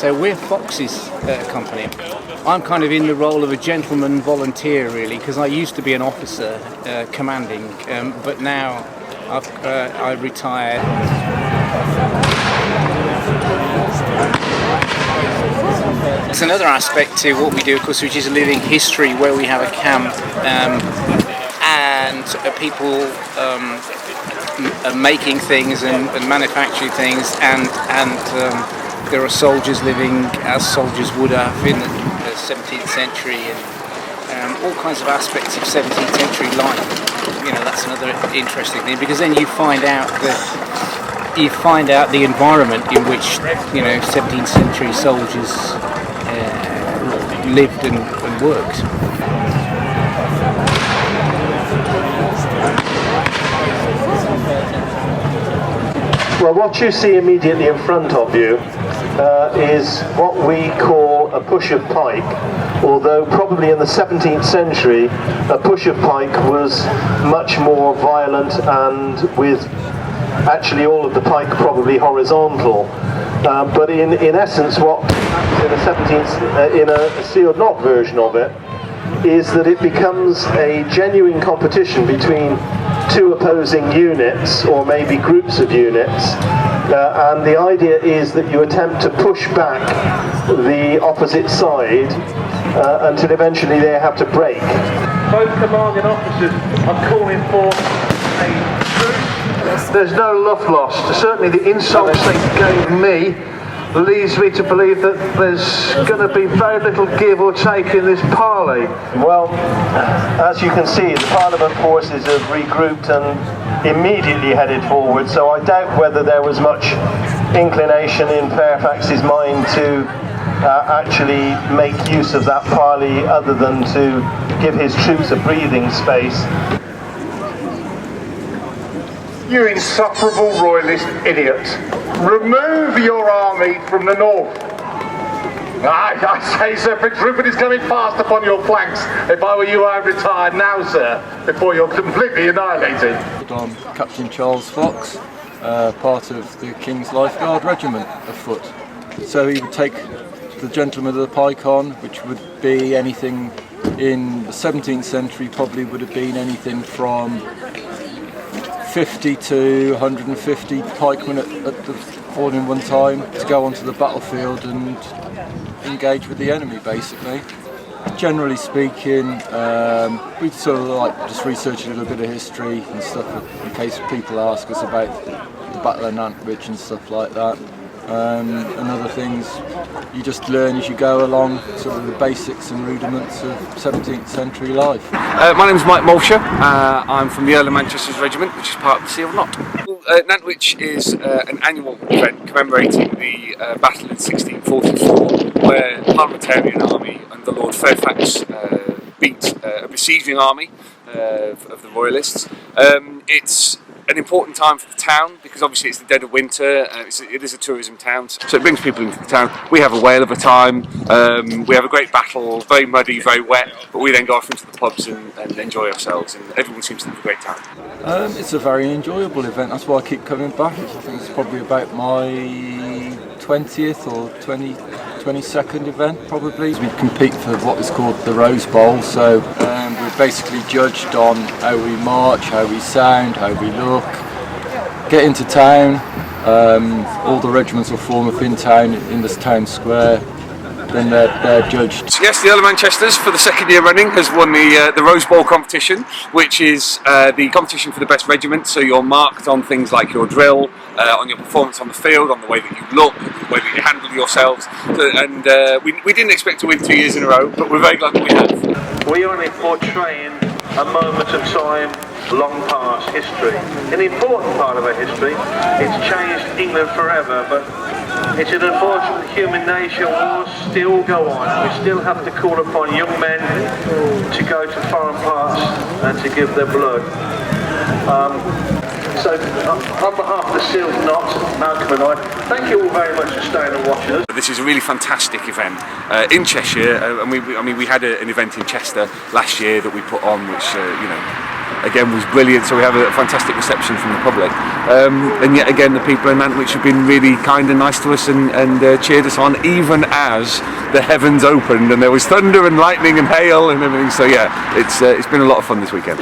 So we're Fox's company. I'm kind of in the role of a gentleman volunteer, really, because I used to be an officer commanding, but now I retired. There's another aspect to what we do, of course, which is a living history, where we have a camp and people making things and manufacturing things, and there are soldiers living as soldiers would have in the 17th century, and all kinds of aspects of 17th century life. You know, that's another interesting thing, because then you find out the environment in which, you know, 17th century soldiers lived and worked. Well, what you see immediately in front of you is what we call a push of pike, although probably in the 17th century a push of pike was much more violent and with actually all of the pike probably horizontal. But in essence, what in the 17th, in a sealed knot version of it, is that it becomes a genuine competition between two opposing units, or maybe groups of units, and the idea is that you attempt to push back the opposite side until eventually they have to break. Both commanding officers are calling for a truce. There's no love lost. Certainly the insults they gave me leads me to believe that there's going to be very little give or take in this parley. Well, as you can see, the Parliament forces have regrouped and immediately headed forward, so I doubt whether there was much inclination in Fairfax's mind to actually make use of that parley other than to give his troops a breathing space. You insufferable royalist idiot! Remove your army from the north! I say, Sir, Prince Rupert is coming fast upon your flanks. If I were you, I'd retire now, sir, before you're completely annihilated. I'm Captain Charles Fox, part of the King's Lifeguard Regiment of foot. So he would take the Gentleman of the Pike on, which would be anything in the 17th century, probably would have been anything from 50 to 150 pikemen all in one time to go onto the battlefield and engage with the enemy, basically. Generally speaking, we sort of like just research a little bit of history and stuff in case people ask us about the Battle of Nantwich and stuff like that. And other things you just learn as you go along, sort of the basics and rudiments of 17th century life. My name is Moshe. I'm from the Earl of Manchester Regiment, which is part of the Sealed Knot. Nantwich is an annual event commemorating the battle in 1644, where the Parliamentarian army under Lord Fairfax beat a besieging army of the Royalists. It's an important time for the town because obviously it's the dead of winter. It is a tourism town, so it brings people into the town. We have a whale of a time. We have a great battle, very muddy, very wet, but we then go off into the pubs and enjoy ourselves, and everyone seems to have a great time. It's a very enjoyable event. That's why I keep coming back. I think it's probably about my 20th or 22nd event, probably. We compete for what is called the Rose Bowl, so we're basically judged on how we march, how we sound, how we look. Get into town, all the regiments will form up in town, in this town square, then they're judged. Yes, the Earl of Manchester's for the second year running has won the Rose Bowl competition, which is the competition for the best regiment. So you're marked on things like your drill, on your performance on the field, on the way that you look, the way that you handle yourselves. We didn't expect to win 2 years in a row, but we're very glad that we have. We are only portraying a moment of time long past history. An important part of our history. It's changed England forever, but it's an unfortunate human nature. Wars still go on. We still have to call upon young men to go to foreign parts and to give their blood. So on behalf of the Sealed Knot, Malcolm and I, thank you all very much for staying and watching us. This is a really fantastic event in Cheshire, and we had an event in Chester last year that we put on, which again was brilliant. So we have a fantastic reception from the public, and yet again the people in Nantwich have been really kind and nice to us and cheered us on, even as the heavens opened and there was thunder and lightning and hail and everything. So yeah, it's been a lot of fun this weekend.